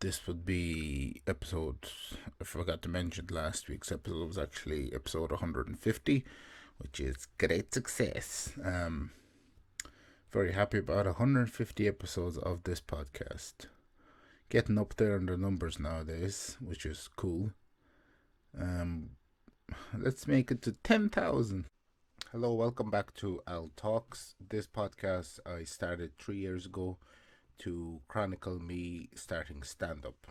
This would be episode, I forgot to mention last week's episode was actually episode 150, which is great success. Very happy about 150 episodes of this podcast. Getting up there in the numbers nowadays, which is cool. Let's make it to 10,000. Hello, welcome back to Al Talks. This podcast I started 3 years ago to chronicle me starting stand-up.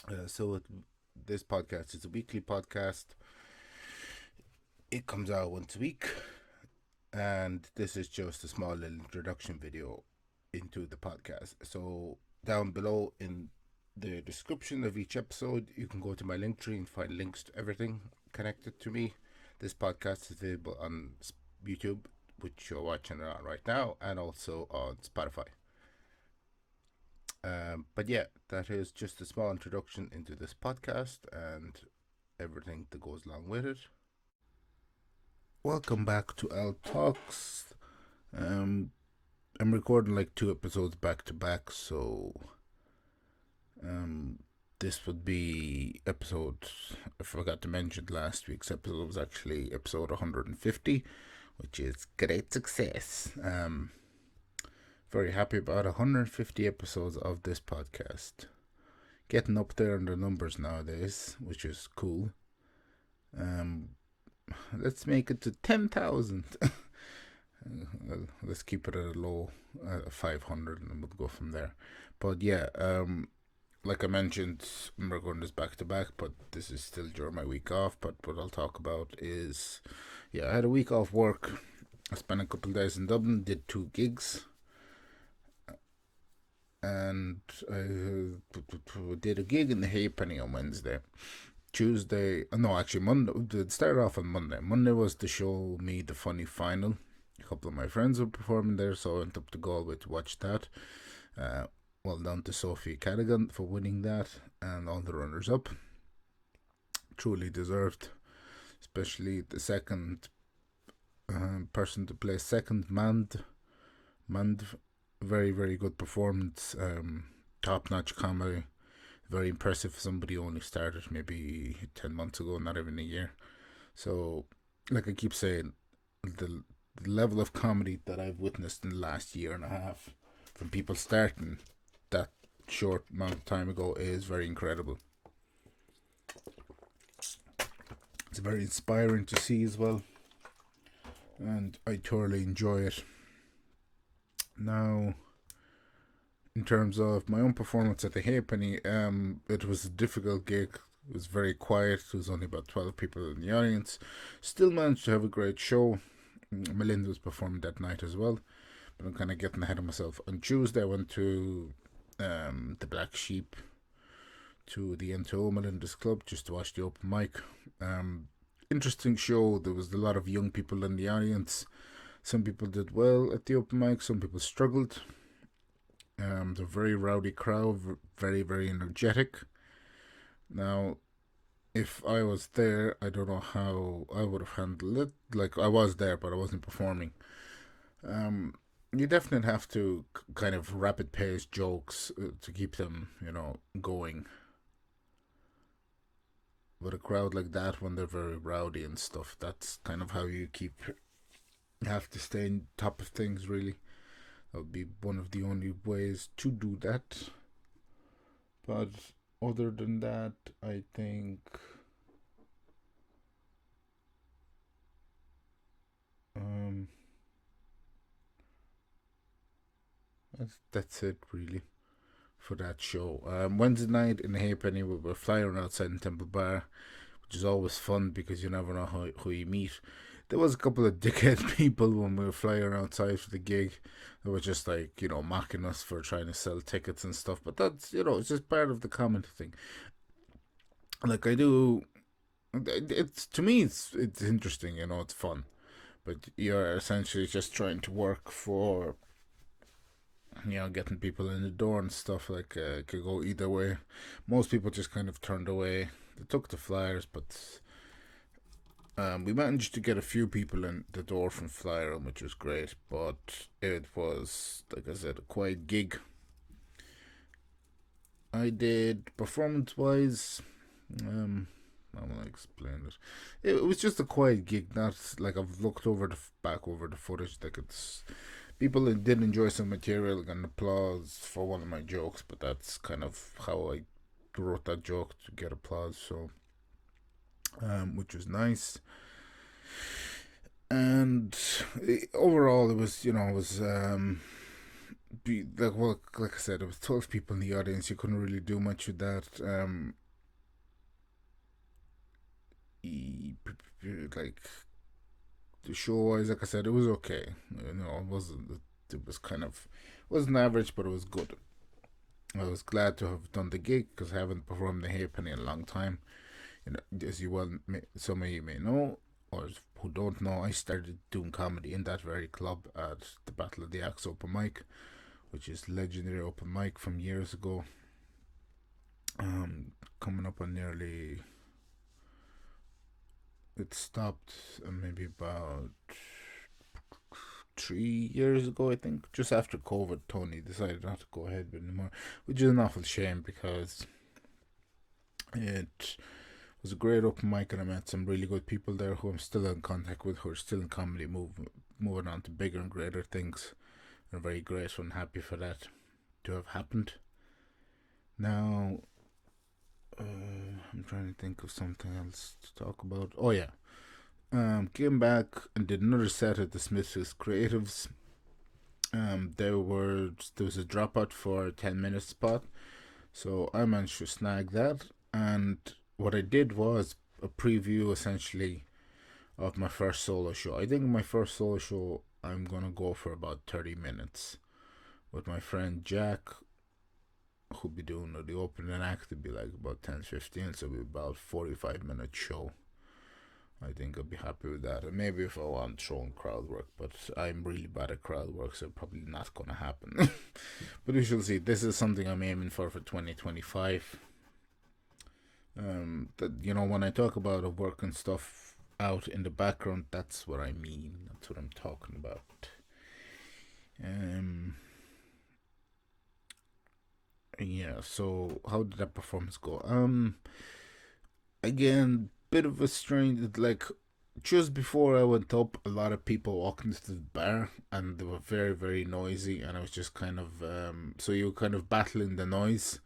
This podcast is a weekly podcast. It comes out once a week, and this is just a small little introduction video into the podcast. So down below in the description of each episode, you can go to my Linktree and find links to everything connected to me. This podcast is available on YouTube, which you're watching it on right now, and also on Spotify. But yeah, that is just a small introduction into this podcast and everything that goes along with it. Welcome back to Al Talks. I'm recording like 2 episodes back to back, so this would be episode, I forgot to mention last week's episode was actually episode 150, which is great success. Very happy about 150 episodes of this podcast. Getting up there in the numbers nowadays, which is cool. Let's make it to 10,000. Well, let's keep it at a low 500 and we'll go from there. But yeah, like I mentioned, I'm recording this back to back, but this is still during my week off. But what I'll talk about is, I had a week off work. I spent a couple of days in Dublin, did 2 gigs. And I did a gig in the Halfpenny on Wednesday. Monday. It started off on Monday. Monday was to show me the funny final. A couple of my friends were performing there, so I went up to Galway to watch that. Well done to Sophie Cadigan for winning that, and all the runners up. Truly deserved, especially the second person to play second, Mand. Very, very good performance. Top-notch comedy. Very impressive for somebody who only started maybe 10 months ago, not even a year. So, like I keep saying, the level of comedy that I've witnessed in the last year and a half from people starting that short amount of time ago is very incredible. It's very inspiring to see as well, and I thoroughly enjoy it. Now, in terms of my own performance at the Halfpenny, it was a difficult gig. It was very quiet. There was only about 12 people in the audience. Still managed to have a great show. Malinda was performing that night as well, but I'm kind of getting ahead of myself. On Tuesday, I went to the Black Sheep, to the N2O Malinda's club, just to watch the open mic. Interesting show. There was a lot of young people in the audience. Some people did well at the open mic, some people struggled. The very rowdy crowd, very, very energetic. Now, if I was there, I don't know how I would have handled it. Like, I was there, but I wasn't performing. You definitely have to kind of rapid pace jokes to keep them, going. With a crowd like that, when they're very rowdy and stuff, that's kind of how you have to stay on top of things, really. That would be one of the only ways to do that. But other than that, I think that's it, really, for that show. Wednesday night in the Halfpenny, we were flying around outside in Temple Bar, which is always fun because you never know who you meet. There was a couple of dickhead people when we were flying outside for the gig that were just like, mocking us for trying to sell tickets and stuff. But that's, it's just part of the comedy thing. Like, to me, it's interesting, it's fun. But you're essentially just trying to work for, getting people in the door and stuff. Like, it could go either way. Most people just kind of turned away. They took the flyers, but we managed to get a few people in the door from Flyer, which was great, but it was, like I said, a quiet gig. I did performance-wise. I want to explain it. It was just a quiet gig, not like I've looked over back over the footage. Like it's people that did enjoy some material and applause for one of my jokes, but that's kind of how I wrote that joke to get applause. So, which was nice. And overall, it was it was like I said, it was 12 people in the audience. You couldn't really do much with that. Like the show wise, like I said, it was okay. It wasn't. It was kind of wasn't average, but it was good. I was glad to have done the gig because I haven't performed the Halfpenny in a long time. As you some of you may know, or who don't know, I started doing comedy in that very club at the Battle of the Axe open mic, which is legendary open mic from years ago. Coming up on nearly. It stopped maybe about 3 years ago, I think. Just after COVID, Tony decided not to go ahead with anymore, which is an awful shame because it was a great open mic and I met some really good people there who I'm still in contact with, who are still in comedy, moving on to bigger and greater things. I'm very grateful and happy for that to have happened. Now, I'm trying to think of something else to talk about. Oh yeah, came back and did another set at the Smithfield Creatives. There was a dropout for a 10-minute spot, so I managed to snag that. And what I did was a preview essentially of my first solo show. I think my first solo show I'm gonna go for about 30 minutes with my friend Jack, who'll be doing the opening act. It'll be like about 10-15, so it'll be about 45-minute show. I think I'll be happy with that. And maybe if I want throwing crowd work, but I'm really bad at crowd work, so probably not gonna happen. But we shall see. This is something I'm aiming for 2025. When I talk about working stuff out in the background, that's what I mean. That's what I'm talking about. Yeah. So how did that performance go? Again, bit of a strange, like, just before I went up, a lot of people walked into the bar and they were very, very noisy, and I was just kind of so you were kind of battling the noise.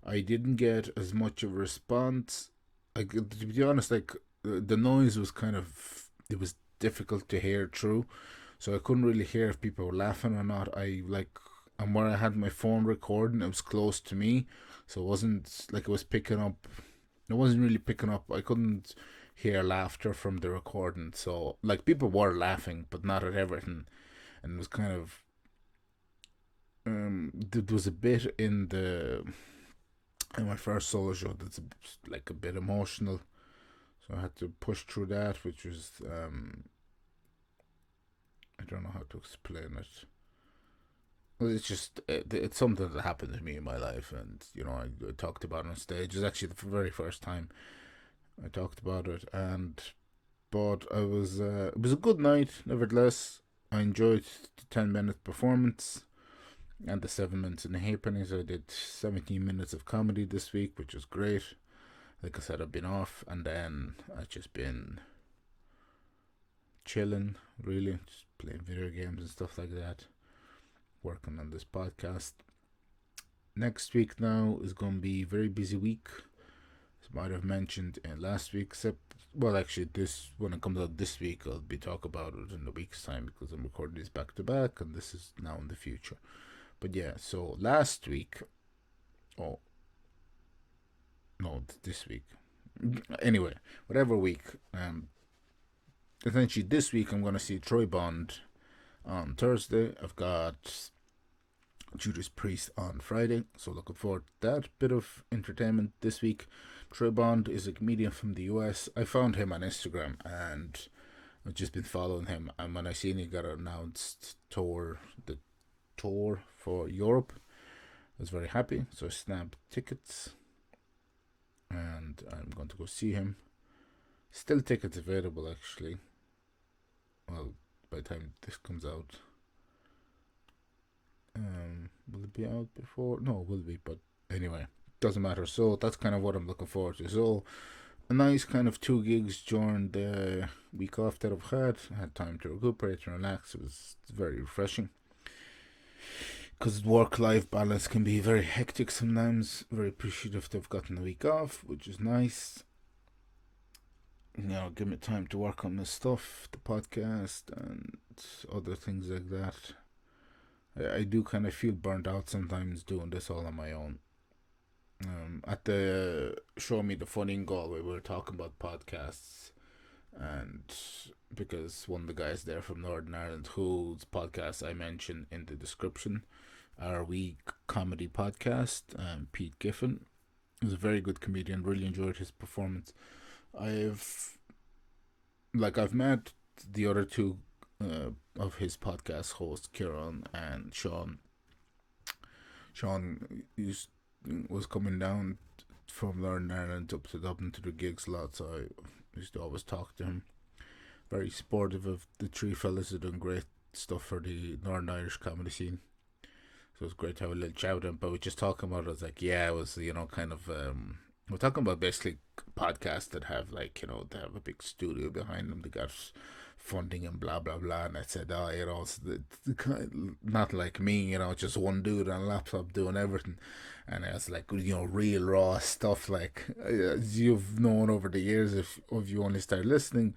I didn't get as much of a response. Like, to be honest, like the noise was kind of, it was difficult to hear through, so I couldn't really hear if people were laughing or not. And where I had my phone recording, it was close to me, so it wasn't like it was picking up. It wasn't really picking up. I couldn't hear laughter from the recording. So, like, people were laughing, but not at everything. And it was kind of. There was a bit in my first solo show that's like a bit emotional. So I had to push through that, which was. I don't know how to explain it. It's just it's something that happened to me in my life, and I talked about it on stage. It's actually the very first time I talked about it, but it was a good night. Nevertheless, I enjoyed the 10-minute performance and the 7 minutes in the halfpennies. I did 17 minutes of comedy this week, which was great. Like I said, I've been off, and then I've just been chilling, really, just playing video games and stuff like that. Working on this podcast. Next week now is going to be a very busy week. As I might have mentioned in last week, actually, this when it comes out this week, I'll be talking about it in a week's time because I'm recording this back to back, and this is now in the future. But yeah, so last week, oh no, this week. Anyway, whatever week. Essentially, this week I'm going to see Troy Bond on Thursday. I've got Judas Priest on Friday, so looking forward to that bit of entertainment this week. Troy Bond is a comedian from the US. I found him on Instagram and I've just been following him, and when I seen he got announced the tour for Europe, I was very happy, so I snapped tickets and I'm going to go see him. Still tickets available, actually. Well, by the time this comes out, will it be out before? No, it will be, but anyway, doesn't matter. So that's kind of what I'm looking forward to. So a nice kind of 2 gigs during the week off that I've had. I had time to recuperate and relax. It was very refreshing because work-life balance can be very hectic sometimes. Very appreciative to have gotten the week off, which is nice. Give me time to work on this stuff, the podcast and other things like that. I do kind of feel burnt out sometimes doing this all on my own. At the Show Me the Funny in Galway, we were talking about podcasts, and because one of the guys there from Northern Ireland, whose podcast I mentioned in the description, our wee comedy podcast, Pete Giffen, was a very good comedian. Really enjoyed his performance. I've met the other two of his podcast hosts, Kieran and Sean. Sean was coming down from Northern Ireland up to Dublin to the gigs a lot, so I used to always talk to him. Very supportive of the three fellas who are doing great stuff for the Northern Irish comedy scene. So it's great to have a little chat with him. But we just talking about it, I was like, yeah, it was, kind of we're talking about basically podcasts that have they have a big studio behind them. They got funding and blah blah blah. And I said, it's not like me, just one dude on a laptop doing everything. And I was like, real raw stuff. Like as you've known over the years, if you only start listening,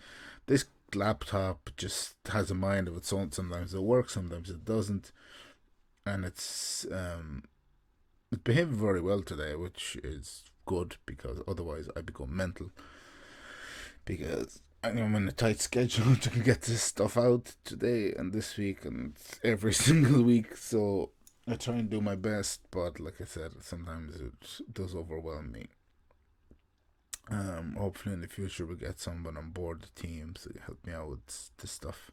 this laptop just has a mind of its own. Sometimes it works, sometimes it doesn't, and it behaved very well today, which is good because otherwise I become mental. Because I'm in a tight schedule to get this stuff out today and this week and every single week, so I try and do my best, but like I said, sometimes it does overwhelm me. Hopefully in the future we get someone on board the team to help me out with this stuff.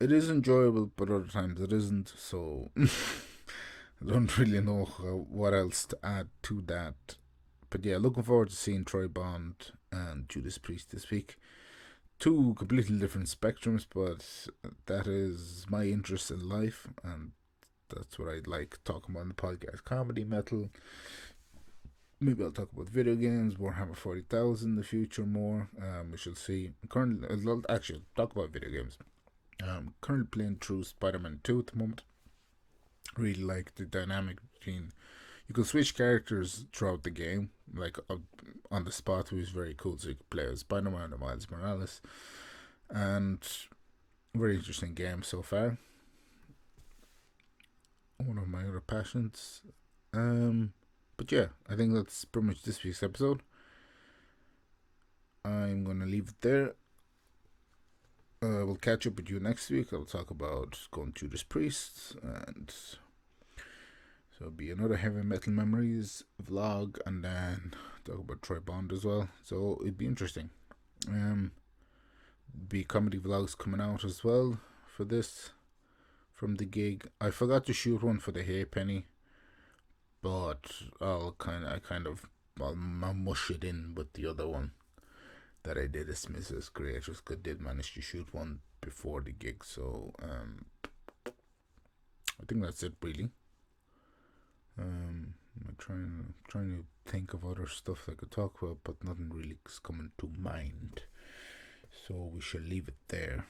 It is enjoyable, but other times it isn't, so I don't really know what else to add to that. But yeah, looking forward to seeing Troy Bond and Judas Priest this week. Two completely different spectrums, but that is my interest in life, and that's what I like talking about in the podcast. Comedy, metal. Maybe I'll talk about video games, Warhammer 40,000 in the future more. We shall see. Currently, actually, talk about video games. Currently playing through Spider-Man 2 at the moment. Really like the dynamic between. You can switch characters throughout the game, like on the spot, which is very cool. So you can play as Spider-Man or Miles Morales, and very interesting game so far. One of my other passions. But yeah, I think that's pretty much this week's episode. I'm gonna leave it there. We'll catch up with you next week. I'll talk about going through this priest, and so it'll be another heavy metal memories vlog, and then talk about Troy Bond as well. So it'd be interesting. Be comedy vlogs coming out as well for this from the gig. I forgot to shoot one for the Halfpenny, but I'll mush it in with the other one that I did at Smithfield Creatives. I did manage to shoot one before the gig, so I think that's it really. I'm trying to think of other stuff I could talk about, but nothing really is coming to mind. So we shall leave it there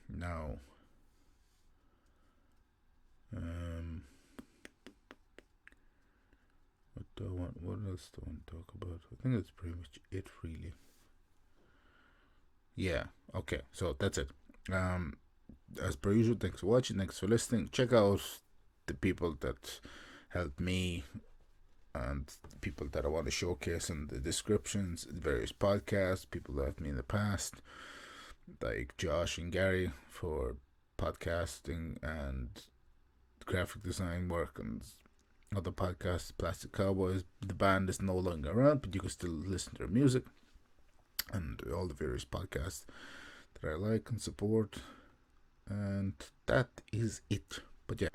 now. What else do I want to talk about? I think that's pretty much it really. Yeah, okay, so that's it. As per usual, thanks for watching, thanks for listening. Check out the people that helped me and the people that I want to showcase in the descriptions, the various podcasts, people that helped me in the past, like Josh and Gary for podcasting and graphic design work, and other podcasts, Plastic Cowboys. The band is no longer around, but you can still listen to their music, and all the various podcasts that I like and support. And that is it. But yeah,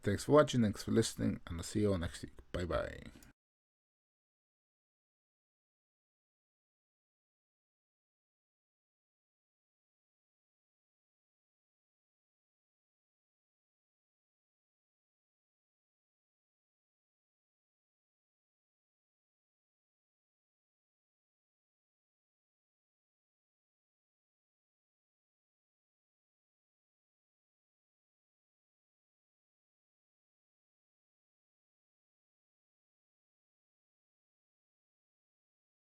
thanks for watching, thanks for listening, and I'll see you all next week. Bye bye.